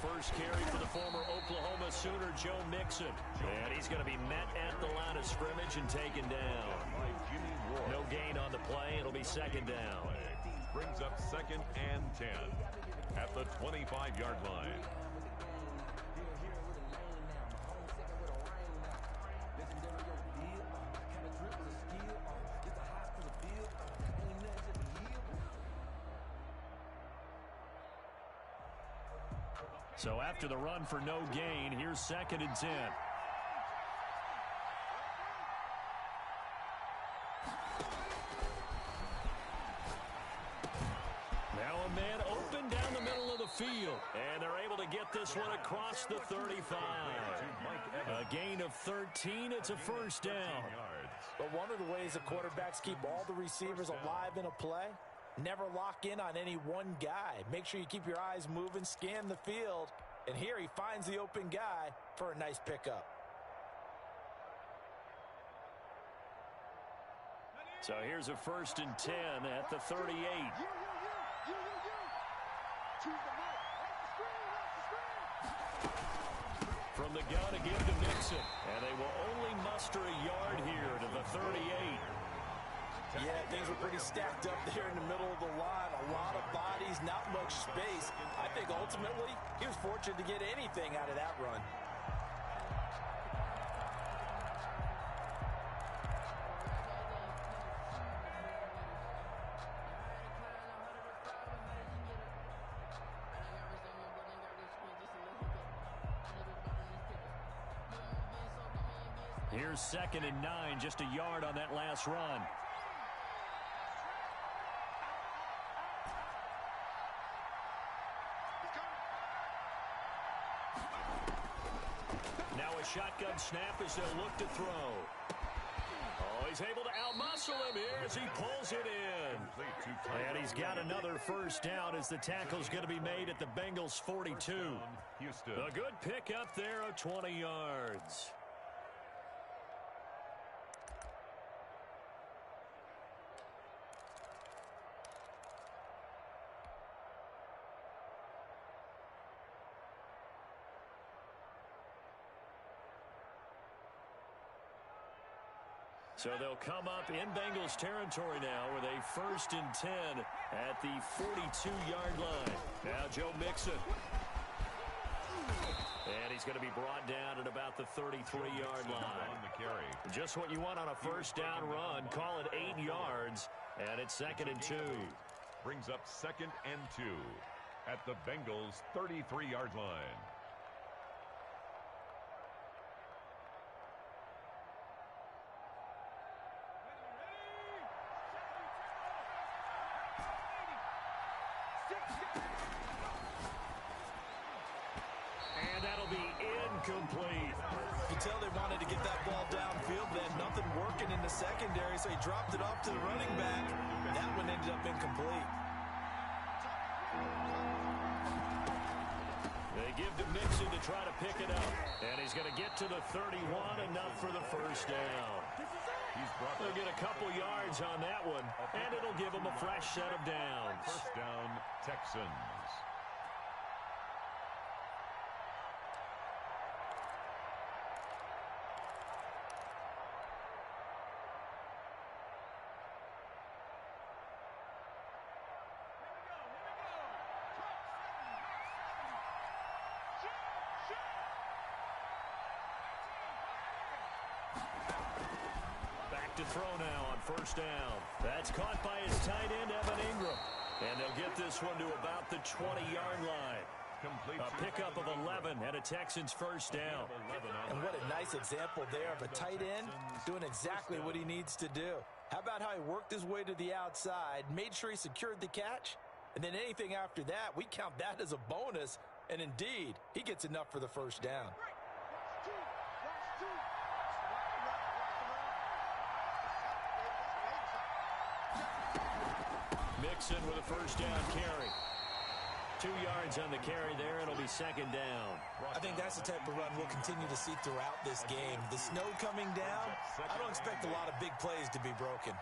first carry for the former Oklahoma Sooner, Joe Mixon. And he's going to be met at the line of scrimmage and taken down. No gain on the play. It'll be second down. Brings up 2nd and 10 at the 25-yard line. So after the run for no gain, here's 2nd and 10. Now a man open down the middle of the field. And they're able to get this one across the 35. A gain of 13. It's a first down. But one of the ways the quarterbacks keep all the receivers alive in a play, never lock in on any one guy. Make sure you keep your eyes moving, scan the field. And here he finds the open guy for a nice pickup. So here's a 1st and 10 at the 38. From the gun to give to Mixon. And they will only muster a yard here to the 38. Yeah, things were pretty stacked up there in the middle of the line. A lot of bodies, not much space. I think ultimately he was fortunate to get anything out of that run. Here's 2nd and 9, just a yard on that last run. Now a shotgun snap as they'll look to throw. Oh, he's able to outmuscle him here as he pulls it in. And he's got another first down as the tackle's going to be made at the Bengals 42. A good pickup there of 20 yards. So they'll come up in Bengals territory now with a 1st and 10 at the 42-yard line. Now Joe Mixon. And he's going to be brought down at about the 33-yard line. Just what you want on a first down run. Call it 8 yards. And it's 2nd and 2. Brings up 2nd and 2 at the Bengals 33-yard line. Complete. You can tell they wanted to get that ball downfield. They had nothing working in the secondary, so he dropped it off to the running back. That one ended up incomplete. They give to Mixon to try to pick it up. And he's going to get to the 31, enough for the first down. They'll get a couple yards on that one, and it'll give them a fresh set of downs. First down, Texans. To throw now on first down. That's caught by his tight end, Evan Ingram. And they'll get this one to about the 20-yard line. A pickup of 11 and a Texans first down. And what a nice example there of a tight end doing exactly what he needs to do. How about how he worked his way to the outside, made sure he secured the catch, and then anything after that, we count that as a bonus. And indeed, he gets enough for the first down. Mixon with a first down carry. 2 yards on the carry there. It'll be second down. I think that's the type of run we'll continue to see throughout this game. The snow coming down, I don't expect a lot of big plays to be broken.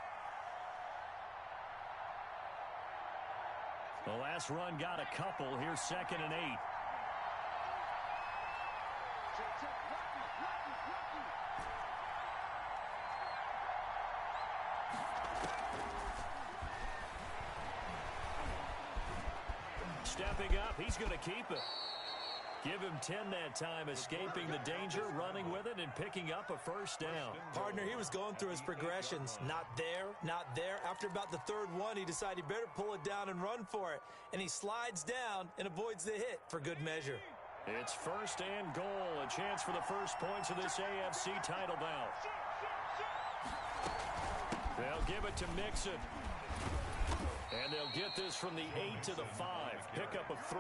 The last run got a couple. Here's 2nd and 8. stepping up. He's going to keep it. Give him 10 that time, escaping the danger, running with it, and picking up a first down. Partner, he was going through his progressions. Not there, not there. After about the third one, he decided he better pull it down and run for it. And he slides down and avoids the hit for good measure. It's first and goal. A chance for the first points of this AFC title bout. They'll give it to Mixon. And they'll get this from the 8 to the 5. Pickup of 3.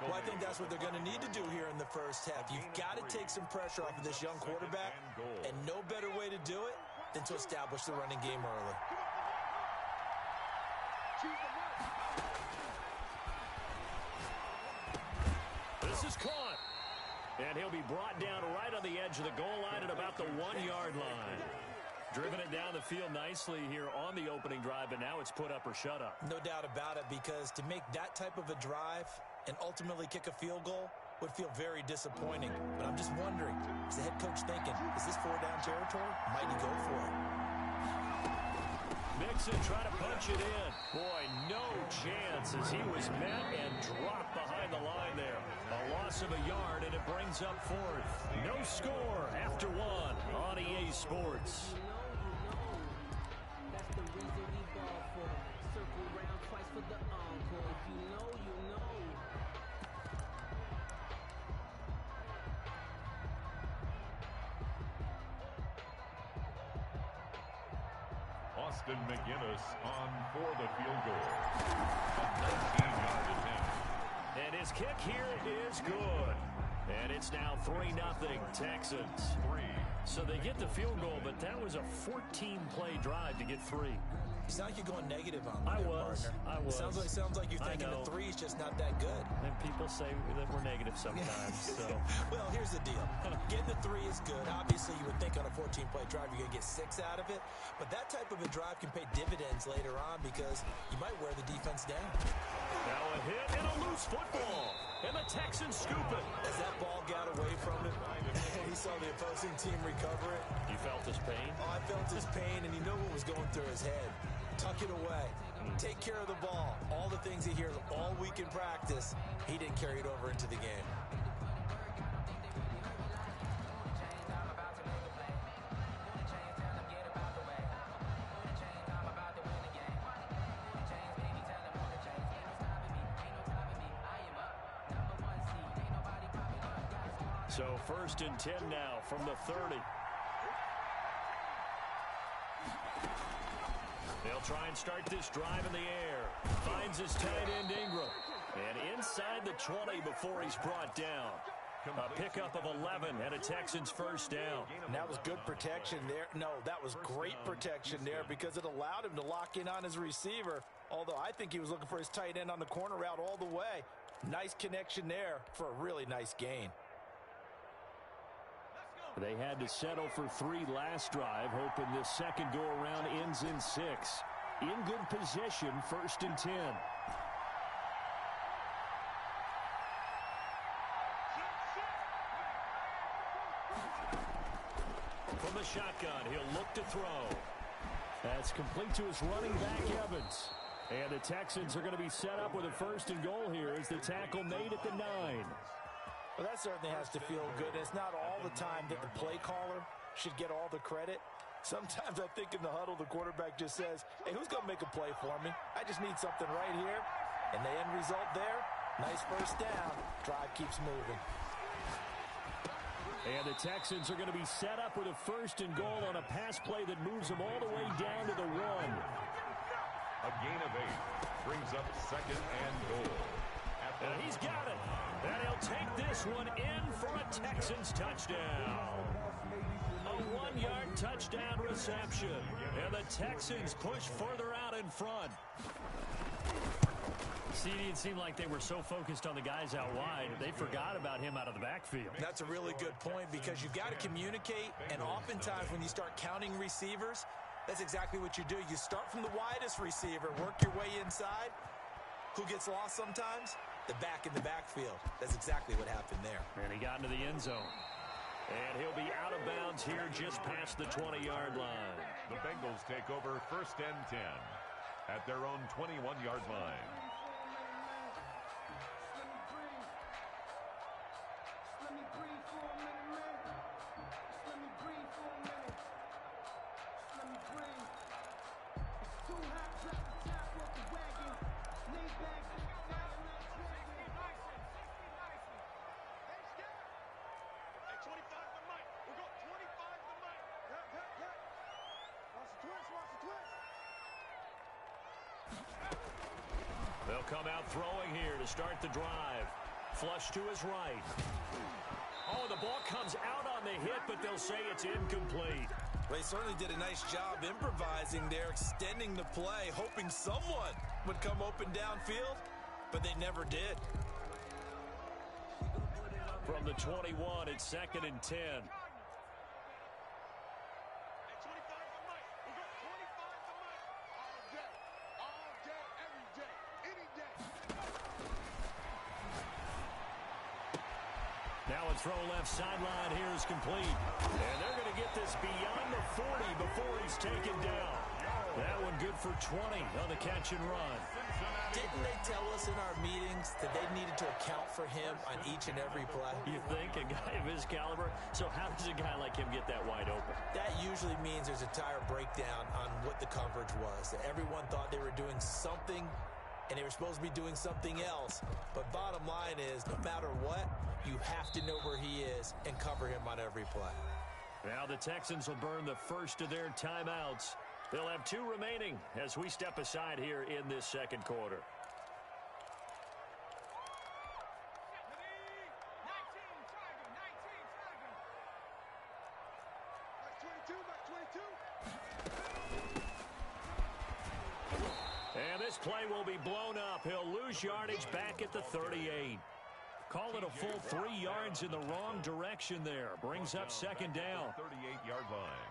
Well, I think that's what they're going to need to do here in the first half. You've got to take some pressure off of this young quarterback, and no better way to do it than to establish the running game early. This is caught. And he'll be brought down right on the edge of the goal line at about the 1-yard line. Driven it down the field nicely here on the opening drive, but now it's put up or shut up. No doubt about it, because to make that type of a drive and ultimately kick a field goal would feel very disappointing. But I'm just wondering, is the head coach thinking, is this 4-down territory? Might he go for it? Mixon trying to punch it in. Boy, no chance as he was met and dropped behind the line there. A loss of a yard, and it brings up fourth. No score after 1 on EA Sports. That's the reason we ball for. Circle round twice for the encore. If you know, you know. Austin McGinnis on for the field goal. A 19-yard attempt. And his kick here is good. And it's now 3-0 Texans. So they get the field goal, but that was a 14-play drive to get 3. You sound like you're going negative on me, I there, was. partner. I was. Sounds like you're thinking the 3 is just not that good. And people say that we're negative sometimes. So. Well, here's the deal. Getting the 3 is good. Obviously, you would think on a 14-play drive you're going to get 6 out of it. But that type of a drive can pay dividends later on because you might wear the defense down. Now a hit and a loose football. And the Texans scoop it. As that ball got away from him, he saw the opposing team recover it. You felt his pain? Oh, I felt his pain, and he knew what was going through his head. Tuck it away. Take care of the ball. All the things he hears all week in practice, he didn't carry it over into the game. So first and 10 now from the 30. They'll try and start this drive in the air. Finds his tight end Ingram. And inside the 20 before he's brought down. A pickup of 11 and a Texans first down. And that was good protection there. No, that was great protection there because it allowed him to lock in on his receiver. Although I think he was looking for his tight end on the corner route all the way. Nice connection there for a really nice gain. They had to settle for 3 last drive, hoping this second go-around ends in 6. In good position, first and 10. From the shotgun, he'll look to throw. That's complete to his running back, Evans. And the Texans are going to be set up with a first and goal here as the tackle made at the 9. Well, that certainly has to feel good. It's not all the time that the play caller should get all the credit. Sometimes I think in the huddle, the quarterback just says, hey, who's going to make a play for me? I just need something right here. And the end result there, nice first down. Drive keeps moving. And the Texans are going to be set up with a first and goal on a pass play that moves them all the way down to the 1. A gain of 8 brings up second and goal. And he's got it. And he'll take this one in for a Texans touchdown. A 1-yard touchdown reception. And the Texans push further out in front. See, it didn't seem like they were so focused on the guys out wide, they forgot about him out of the backfield. That's a really good point because you've got to communicate, and oftentimes when you start counting receivers, that's exactly what you do. You start from the widest receiver, work your way inside. Who gets lost sometimes? The back in the backfield. That's exactly what happened there. And he got into the end zone. And he'll be out of bounds here just past the 20-yard line. The Bengals take over first and 10 at their own 21-yard line. They'll come out throwing here to start the drive. Flush to his right. Oh, the ball comes out on the hit, but they'll say it's incomplete. Well, he certainly did a nice job improvising there, extending the play, hoping someone would come open downfield, but they never did. From the 21, it's 2nd and 10. Now a throw left sideline here is complete. And they're going to get this beyond the 40 before he's taken down. That one good for 20 on the catch and run. Didn't they tell us in our meetings that they needed to account for him on each and every play? You think a guy of his caliber? So how does a guy like him get that wide open? That usually means there's a tire breakdown on what the coverage was. That everyone thought they were doing something, and they were supposed to be doing something else. But bottom line is, no matter what, you have to know where he is and cover him on every play. Now the Texans will burn the first of their timeouts. They'll have 2 remaining as we step aside here in this second quarter. And this play will be blown up. He'll lose yardage back at the 38. Call it a full 3 yards in the wrong direction there. Brings up 2nd down. 38-yard line.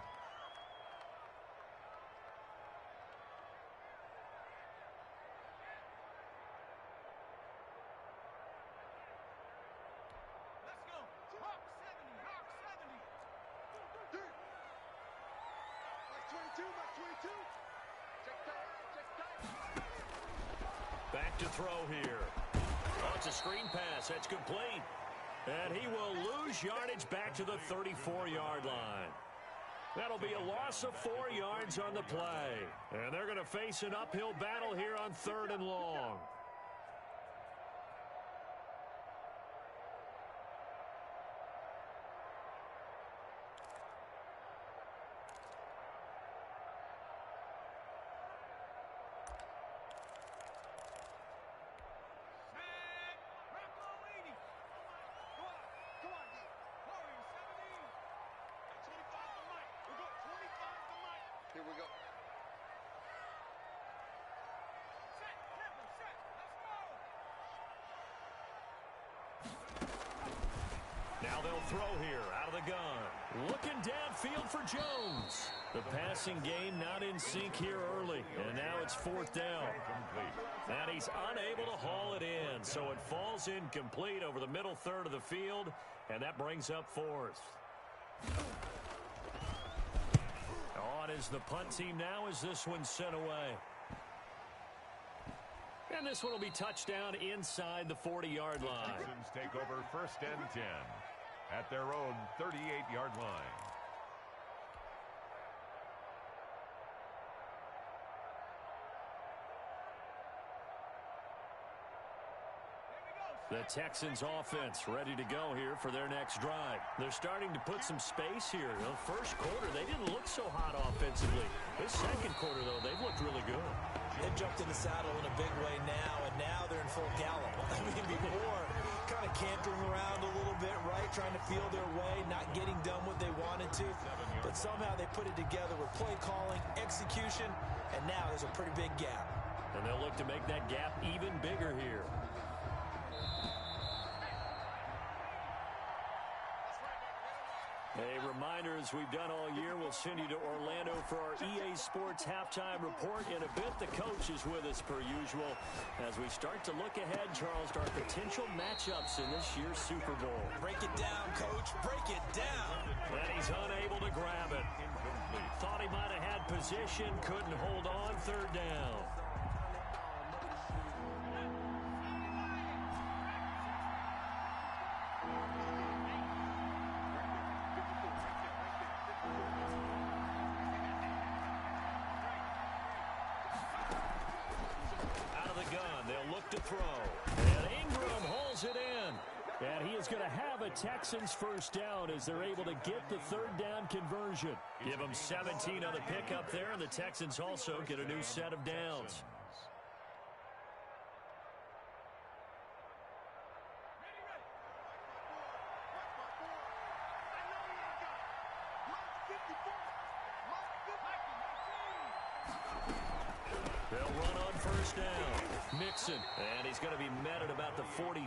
Back to throw here. Oh, it's a screen pass. That's complete. And he will lose yardage back to the 34-yard line. That'll be a loss of 4 yards on the play. And they're going to face an uphill battle here on 3rd and long. Here we go. Now they'll throw here out of the gun. Looking downfield for Jones. The passing game not in sync here early. And now it's 4th down. And he's unable to haul it in. So it falls incomplete over the middle third of the field. And that brings up 4th. On is the punt team now as this one's sent away. And this one will be touchdown inside the 40-yard line. Texans take over 1st and 10 at their own 38-yard line. The Texans offense ready to go here for their next drive. They're starting to put some space here. The first quarter, they didn't look so hot offensively. This second quarter, though, they've looked really good. They jumped in the saddle in a big way now, and now they're in full gallop. I mean, before, kind of cantering around a little bit, right, trying to feel their way, not getting done what they wanted to. But somehow they put it together with play calling, execution, and now there's a pretty big gap. And they'll look to make that gap even bigger here. A reminder, as we've done all year, we'll send you to Orlando for our EA Sports halftime report. In a bit, the coach is with us per usual as we start to look ahead, Charles, to our potential matchups in this year's Super Bowl. Break it down, Coach. Break it down. And he's unable to grab it. Thought he might have had position, couldn't hold on, 3rd down. To throw. And Ingram holds it in. And he is going to have a Texans first down as they're able to get the 3rd down conversion. Give them 17 on the pickup there, and the Texans also get a new set of downs. They'll run on first down. Mixon, and he's going to be met at about the 43.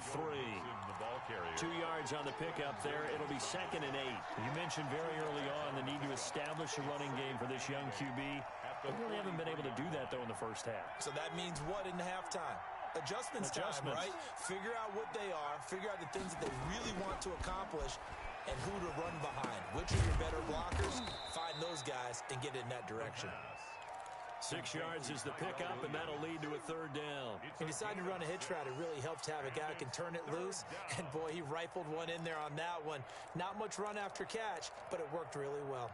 2 yards on the pickup there. It'll be 2nd and 8. You mentioned very early on the need to establish a running game for this young QB. They really haven't been able to do that, though, in the first half. So that means what in the halftime? Adjustments time, right? Figure out what they are, figure out the things that they really want to accomplish, and who to run behind. Which are your better blockers? Find those guys and get in that direction. 6 yards is the pickup, and that'll lead to a 3rd down. He decided to run a hitch route. It really helps to have a guy who can turn it loose. And, boy, he rifled one in there on that one. Not much run after catch, but it worked really well.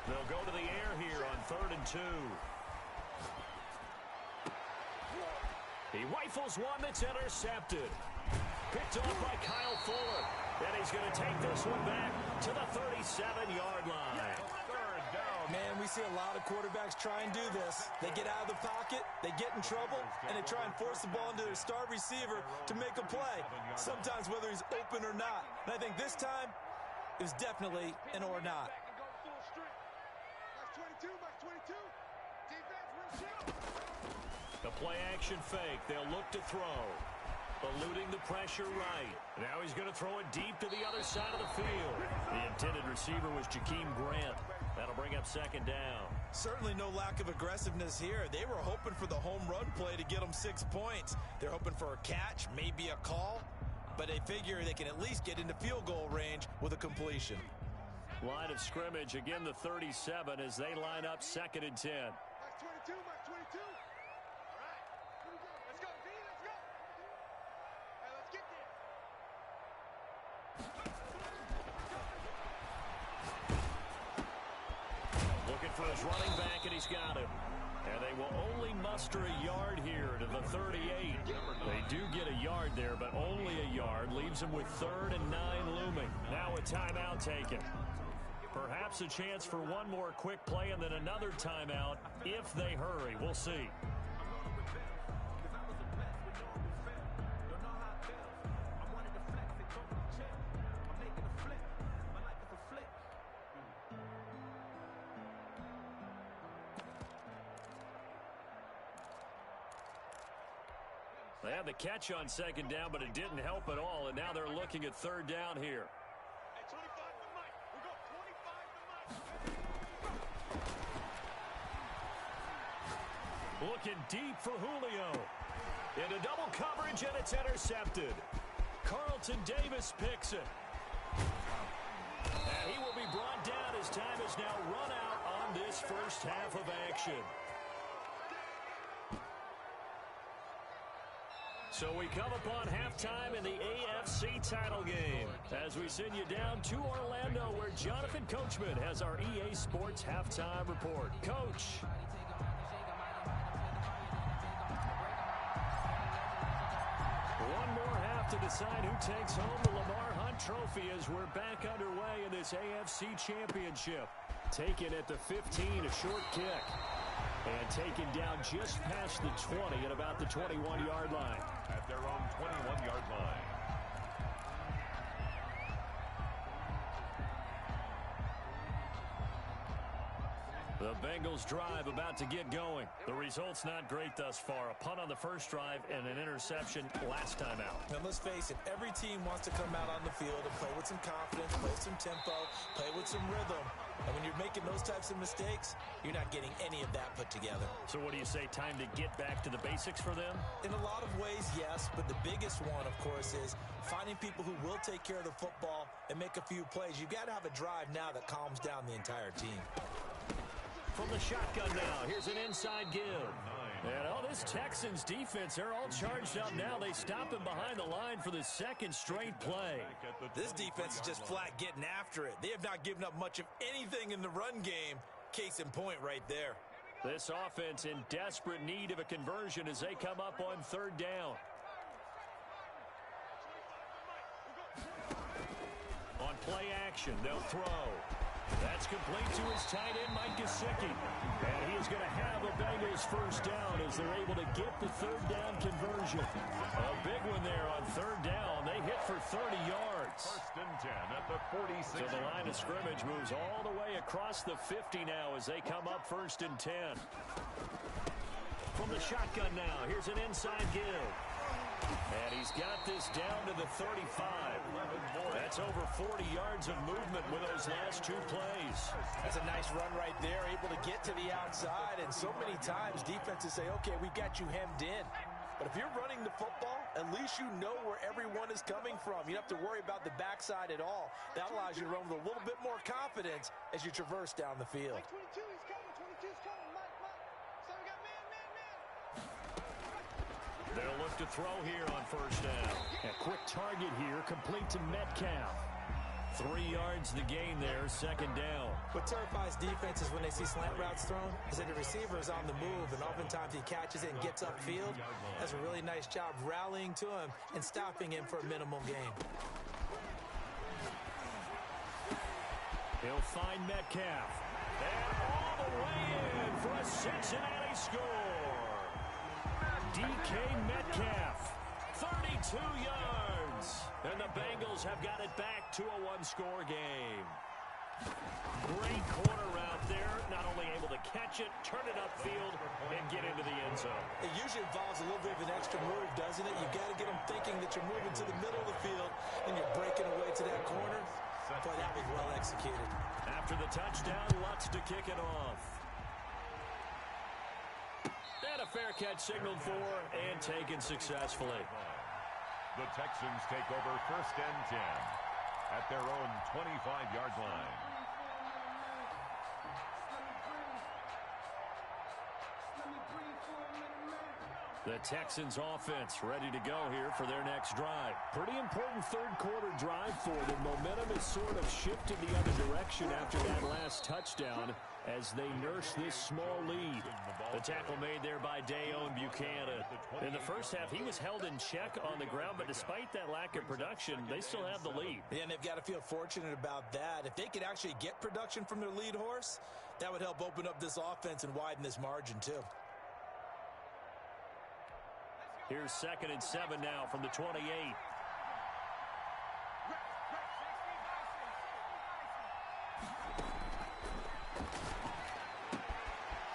They'll go to the air here on 3rd and 2. He rifles one that's intercepted. Picked off by Kyle Fuller. And he's going to take this one back to the 37-yard line. 3rd down. Man, we see a lot of quarterbacks try and do this. They get out of the pocket, they get in trouble, and they try and force the ball into their star receiver to make a play, sometimes whether he's open or not. And I think this time, it was definitely an or not. The play-action fake. They'll look to throw. Eluding the pressure right. Now he's going to throw it deep to the other side of the field. The intended receiver was Jakeem Grant. That'll bring up 2nd down. Certainly no lack of aggressiveness here. They were hoping for the home run play to get them 6 points. They're hoping for a catch, maybe a call, but they figure they can at least get into field goal range with a completion. Line of scrimmage, again the 37 as they line up 2nd and 10. For his running back, and he's got him. And they will only muster a yard here to the 38. They do get a yard there, but only a yard. Leaves them with 3rd and 9 looming. Now a timeout taken. Perhaps a chance for one more quick play and then another timeout if they hurry. We'll see. They had the catch on 2nd down, but it didn't help at all, and now they're looking at 3rd down here. Looking deep for Julio. Into double coverage, and it's intercepted. Carlton Davis picks it. And he will be brought down as time has now run out on this first half of action. So we come upon halftime in the AFC title game as we send you down to Orlando where Jonathan Coachman has our EA Sports halftime report. Coach. One more half to decide who takes home the Lamar Hunt Trophy as we're back underway in this AFC Championship. Taken at the 15, a short kick. And taken down just past the 20 at about the 21-yard line. At their own 21-yard line. The Bengals drive about to get going. The result's not great thus far. A punt on the first drive and an interception last time out. And let's face it, every team wants to come out on the field and play with some confidence, play with some tempo, play with some rhythm. And when you're making those types of mistakes, you're not getting any of that put together. So what do you say, time to get back to the basics for them? In a lot of ways, yes, but the biggest one, of course, is finding people who will take care of the football and make a few plays. You've got to have a drive now that calms down the entire team. From the shotgun now, here's an inside give. And this Texans defense, they're all charged up now. They stop him behind the line for the second straight play. This defense is just flat getting after it. They have not given up much of anything in the run game. Case in point right there. This offense in desperate need of a conversion as they come up on 3rd down. On play action, they'll throw. That's complete to his tight end, Mike Gesicki. And he is going to have a Bengals first down as they're able to get the third down conversion. A big one there on third down. They hit for 30 yards. First and 10 at the 46. So the line of scrimmage moves all the way across the 50 now as they come up first and 10. From the shotgun now, here's an inside give. And he's got this down to the 35. That's over 40 yards of movement with those last two plays. That's a nice run right there, able to get to the outside. And so many times defenses say, okay, we've got you hemmed in. But if you're running the football, at least you know where everyone is coming from. You don't have to worry about the backside at all. That allows you to run with a little bit more confidence as you traverse down the field. 22 is coming. 22 is coming. Mike. So we got man. They'll look to throw here on first down. A quick target here, complete to Metcalf. 3 yards the gain there, second down. What terrifies defenses when they see slant routes thrown is that the receiver is on the move, and oftentimes he catches it and gets upfield. Does a really nice job rallying to him and stopping him for a minimal gain. He'll find Metcalf. And all the way in for a Cincinnati score. DK Metcalf, 32 yards. And the Bengals have got it back to a one-score game. Great corner route there. Not only able to catch it, turn it upfield, and get into the end zone. It usually involves a little bit of an extra move, doesn't it? You've got to get them thinking that you're moving to the middle of the field and you're breaking away to that corner. Boy, that was well executed. After the touchdown, Lutz to kick it off. And a fair catch signaled for and taken successfully. The Texans take over first and 10 at their own 25-yard line. The Texans offense ready to go here for their next drive. Pretty important third quarter drive for them. Momentum has sort of shifted the other direction after that last touchdown as they nurse this small lead. The tackle made there by Dayon Buchanan. In the first half, he was held in check on the ground, but despite that lack of production, they still have the lead. Yeah, and they've got to feel fortunate about that. If they could actually get production from their lead horse, that would help open up this offense and widen this margin too. Here's 2nd and 7 now from the 28.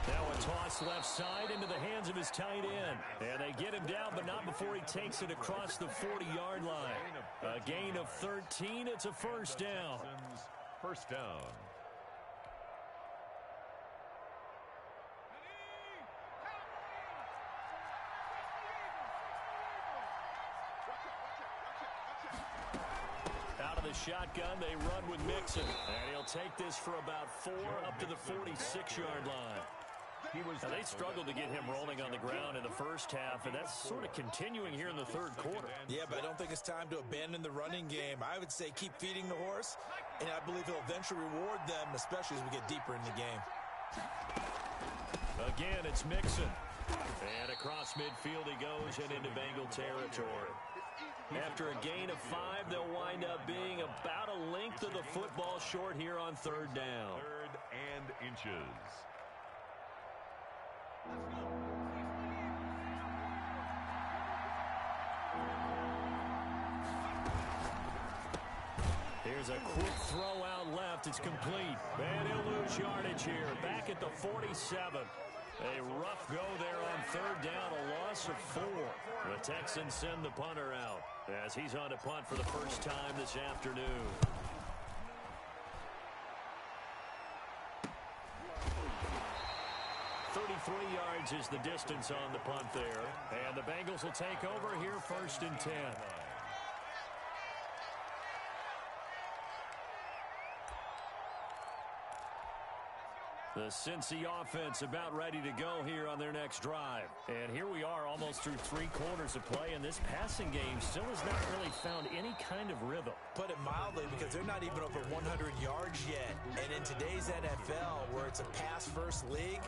Now a toss left side into the hands of his tight end. And they get him down, but not before he takes it across the 40-yard line. A gain of 13. It's a first down. First down. Out of the shotgun, they run with Mixon. And he'll take this for about 4 up to the 46-yard line. Now, they struggled to get him rolling on the ground in the first half, and that's sort of continuing here in the third quarter. Yeah, but I don't think it's time to abandon the running game. I would say keep feeding the horse, and I believe he'll eventually reward them, especially as we get deeper in the game. Again, it's Mixon. And across midfield he goes and into Bengal territory. After a gain of 5, they'll wind up being about a length of the football short here on third down. 3rd and inches. Here's a quick throw out left. It's complete. And he'll lose yardage here. Back at the 47. A rough go there on third down, a loss of 4. The Texans send the punter out as he's on to punt for the first time this afternoon. Yards is the distance on the punt there. And the Bengals will take over here 1st and 10. The Cincy offense about ready to go here on their next drive. And here we are almost through 3 quarters of play, and this passing game still has not really found any kind of rhythm. Put it mildly, because they're not even over 100 yards yet. And in today's NFL, where it's a pass-first league,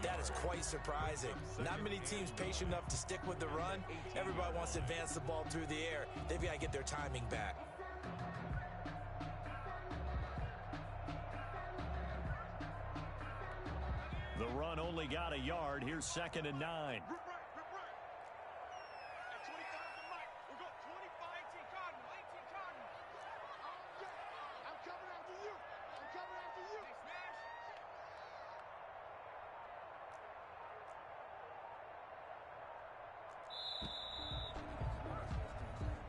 that is quite surprising. Not many teams patient enough to stick with the run. Everybody wants to advance the ball through the air. They've got to get their timing back. The run only got a yard. Here's 2nd and 9.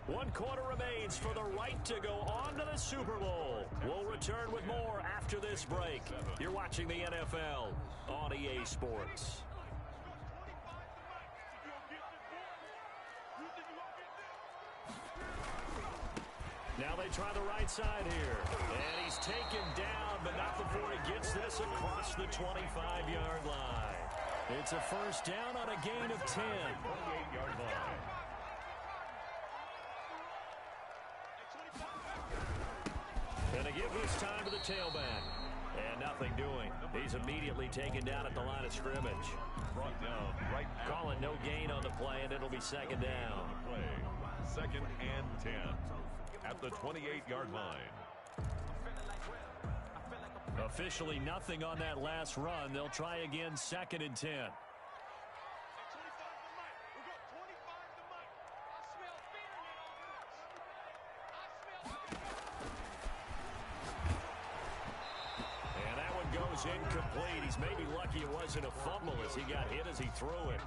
One quarter remains for the right to go on to the Super Bowl. We'll return with more after this break. You're watching the NFL on EA Sports. Now they try the right side here. And he's taken down, but not before he gets this across the 25-yard line. It's a first down on a gain of 10. 28-yard line. And they give this time to the tailback. And nothing doing. He's immediately taken down at the line of scrimmage. Brought down right at Calling no gain on the play, and it'll be 2nd down. play. 2nd and 10 at the 28-yard line. Officially nothing on that last run. They'll try again 2nd and 10. Incomplete. He's maybe lucky it wasn't a fumble as he got hit as he threw it.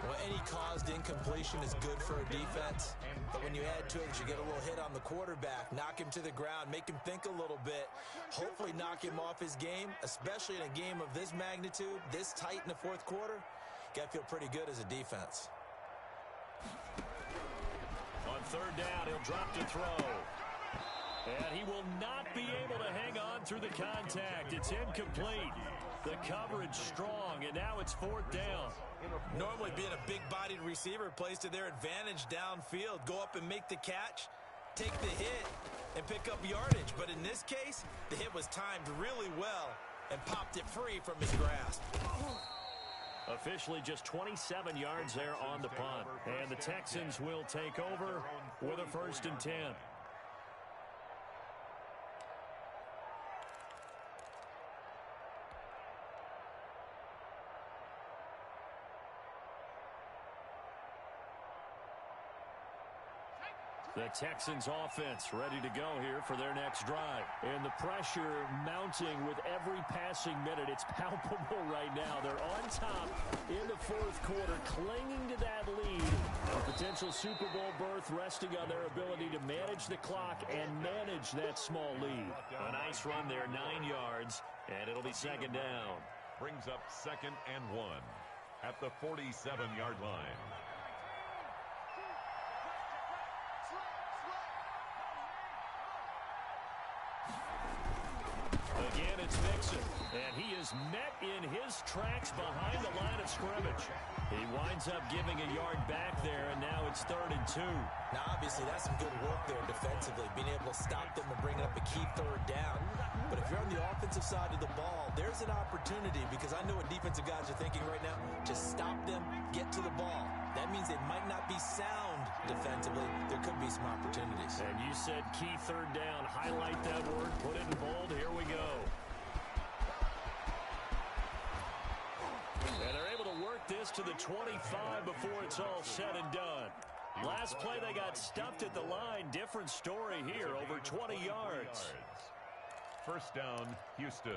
Well, any caused incompletion is good for a defense. But when you add to it, you get a little hit on the quarterback, knock him to the ground, make him think a little bit, hopefully knock him off his game, especially in a game of this magnitude, this tight in the fourth quarter. Got to feel pretty good as a defense. On 3rd down, he'll drop to throw. And he will not be able to hang on through the contact. It's incomplete. The coverage strong, and now it's 4th down. Normally being a big-bodied receiver plays to their advantage downfield. Go up and make the catch, take the hit, and pick up yardage. But in this case, the hit was timed really well and popped it free from his grasp. Officially just 27 yards there on the punt. And the Texans will take over with a 1st and 10. The Texans offense ready to go here for their next drive. And the pressure mounting with every passing minute. It's palpable right now. They're on top in the 4th quarter, clinging to that lead. A potential Super Bowl berth resting on their ability to manage the clock and manage that small lead. A nice run there, 9 yards, and it'll be 2nd down. Brings up 2nd and 1 at the 47-yard line. Again, it's Mixon, and he is met in his tracks behind the line of scrimmage. He winds up giving a yard back there, and now it's 3rd and 2. Now, obviously, that's some good work there defensively, being able to stop them and bring up a key 3rd down. But if you're on the offensive side of the ball, there's an opportunity, because I know what defensive guys are thinking right now, to stop them, get to the ball. That means they might not be sound defensively. There could be some opportunities. And you said key 3rd down. Highlight that word. Put it in bold. Here we go. And they're able to work this to the 25 before it's all said and done. Last play, they got stuffed at the line. Different story here, over 20 yards. 1st down, Houston.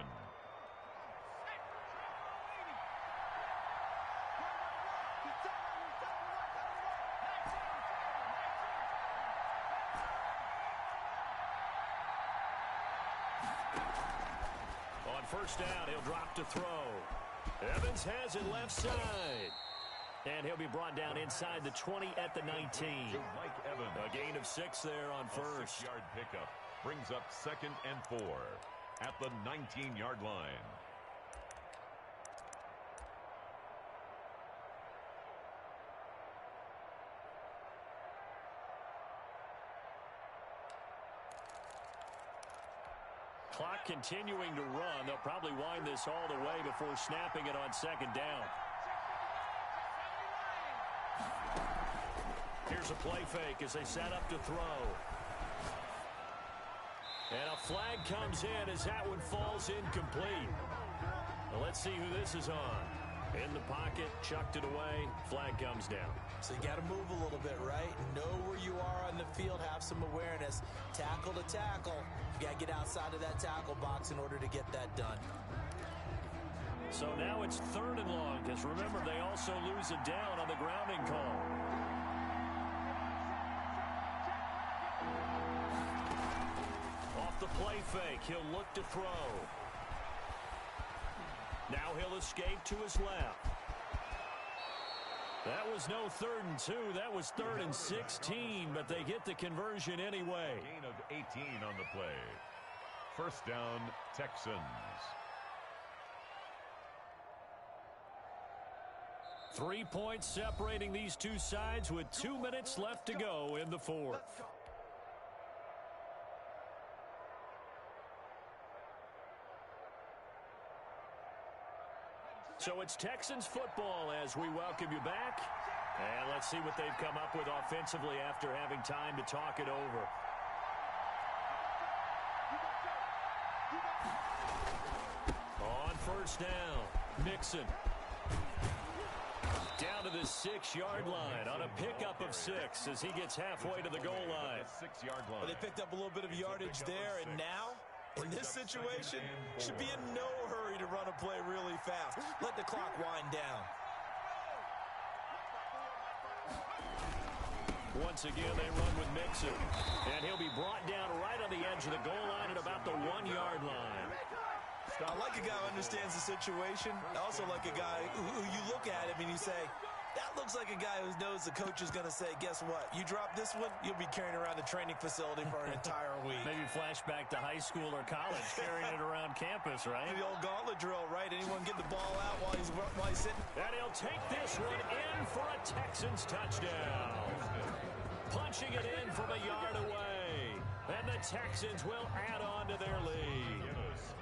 On 1st down, he'll drop to throw. Evans has it left side. And he'll be brought down inside the 20 at the 19. Mike Evans. A gain of 6 there on 1st. 6-yard pickup brings up 2nd and 4 at the 19-yard line. Clock continuing to run. They'll probably wind this all the way before snapping it on 2nd down. Here's a play fake as they set up to throw. And a flag comes in as that one falls incomplete. Well, let's see who this is on. In the pocket, chucked it away, flag comes down. So you got to move a little bit, right? Know where you are on the field, have some awareness. Tackle to tackle. You got to get outside of that tackle box in order to get that done. So now it's 3rd and long, because remember, they also lose it down on the grounding call. Off the play fake, he'll look to throw. Now he'll escape to his left. That was no 3rd and 2. That was 3rd and 16, but they get the conversion anyway. Gain of 18 on the play. First down, Texans. 3 points separating these two sides with 2 minutes left to go in the 4th. So it's Texans football as we welcome you back. And let's see what they've come up with offensively after having time to talk it over. On first down, Mixon. Down to the 6-yard line on a pickup of 6 as he gets halfway to the goal line. 6-yard line. Well, they picked up a little bit of yardage there, and now, in this situation, should be in no hurry to run a play really fast. Let the clock wind down. Once again, they run with Mixon. And he'll be brought down right on the edge of the goal line at about the 1-yard line. I like a guy who understands the situation. I also like a guy who you look at him and you say, that looks like a guy who knows the coach is going to say, guess what? You drop this one, you'll be carrying around the training facility for an entire week. Maybe flashback to high school or college, carrying it around campus, right? The old gauntlet drill, right? Anyone get the ball out while he's sitting? And he'll take this one in for a Texans touchdown. Punching it in from a yard away. And the Texans will add on to their lead.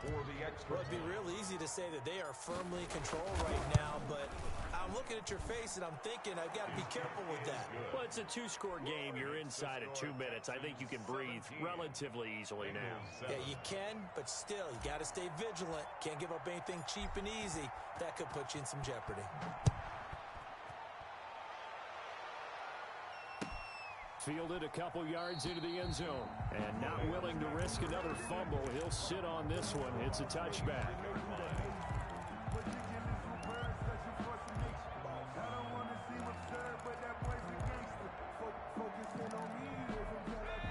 Well, it'd be real easy to say that they are firmly in control right now, but I'm looking at your face and I'm thinking I've got to be careful with that. Well, it's a 2-score game. You're inside of 2 minutes. I think you can breathe relatively easily now. Yeah, you can, but still, you got to stay vigilant. Can't give up anything cheap and easy. That could put you in some jeopardy. Fielded a couple yards into the end zone. And not willing to risk another fumble. He'll sit on this one. It's a touchback.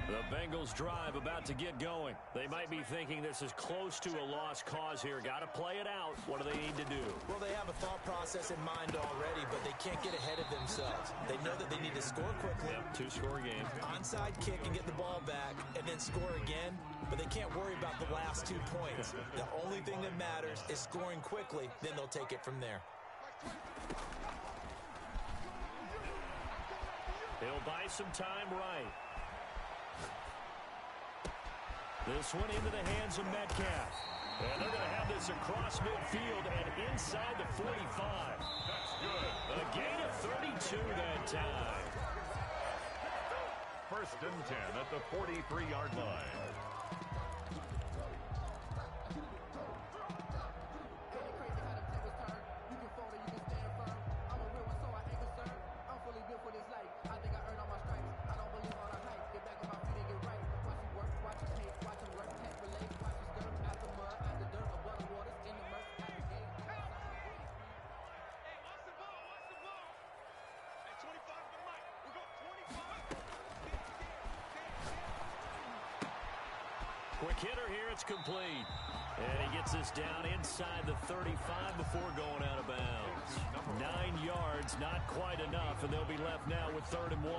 The Bengals drive about to get going. They might be thinking this is close to a lost cause here. Got to play it out. What do they need to do? Well, they have a thought process in mind already, but they can't get ahead of themselves. They know that they need to score quickly. Yep, 2-score game. Onside kick and get the ball back and then score again, but they can't worry about the last 2 points. The only thing that matters is scoring quickly, then they'll take it from there. He'll buy some time right. This one into the hands of Metcalf. And they're going to have this across midfield and inside the 45. That's good. A gain of 32 that time. First and 10 at the 43-yard line. Quick hitter here, it's complete. And he gets this down inside the 35 before going out of bounds. 9 yards, not quite enough, and they'll be left now with 3rd and 1.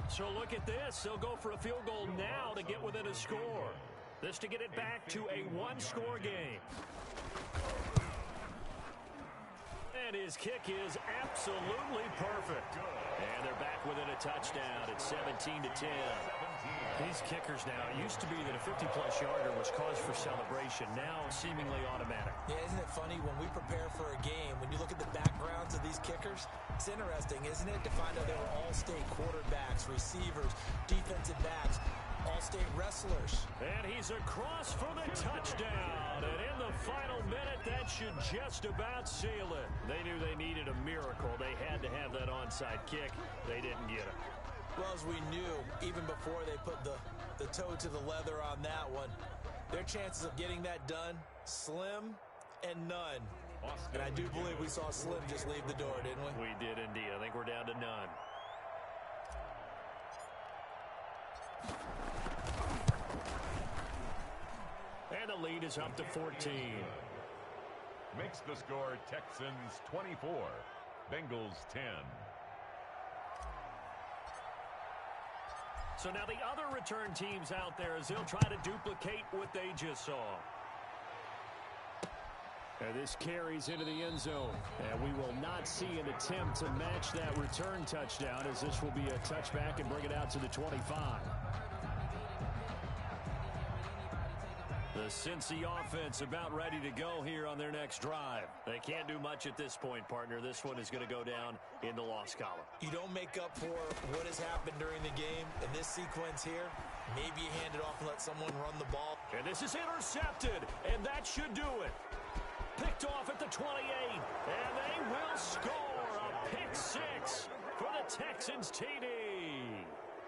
So look at this. They'll go for a field goal now to get within a score. This to get it back to a 1-score game. And his kick is absolutely perfect. And they're back within a touchdown at 17-10. These kickers now, it used to be that a 50-plus yarder was cause for celebration. Now seemingly automatic. Yeah, isn't it funny when we prepare for a game, when you look at the backgrounds of these kickers, it's interesting, isn't it, to find out they were all-state quarterbacks, receivers, defensive backs. All-state wrestlers. And he's across for the touchdown. And in the final minute, that should just about seal it. They knew they needed a miracle. They had to have that onside kick. They didn't get it. Well, as we knew, even before they put the toe to the leather on that one, their chances of getting that done, slim and none. And I do believe we saw Slim just leave the door, didn't we? We did indeed. I think we're down to none. And the lead is up to 14. Makes the score Texans 24, Bengals 10. So now the other return teams out there as they'll try to duplicate what they just saw. And this carries into the end zone. And we will not see an attempt to match that return touchdown, as this will be a touchback and bring it out to the 25. The Cincy offense about ready to go here on their next drive. They can't do much at this point, partner. This one is going to go down in the loss column. You don't make up for what has happened during the game in this sequence here. Maybe you hand it off and let someone run the ball. And this is intercepted, and that should do it. Picked off at the 28, and they will score a pick six for the Texans TD.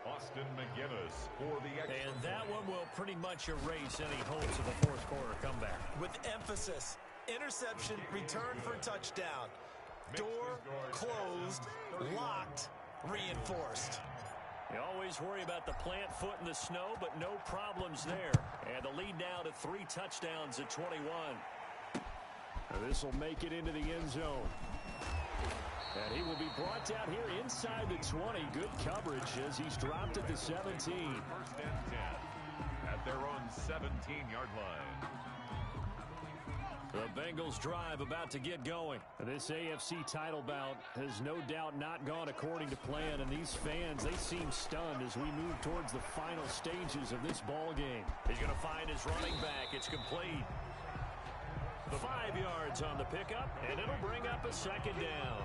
Austin McGinnis for the extra. And that one will pretty much erase any hopes of a fourth quarter comeback. With emphasis, interception, return for touchdown. Door closed, locked, reinforced. You always worry about the plant foot in the snow, but no problems there. And the lead now to 3 touchdowns at 21. This will make it into the end zone. And he will be brought down here inside the 20. Good coverage as he's dropped at the 17. First and 10 at their own 17-yard line. The Bengals drive about to get going. This AFC title bout has no doubt not gone according to plan, and these fans, they seem stunned as we move towards the final stages of this ball game. He's going to find his running back. It's complete. 5 yards on the pickup, and it'll bring up a second down.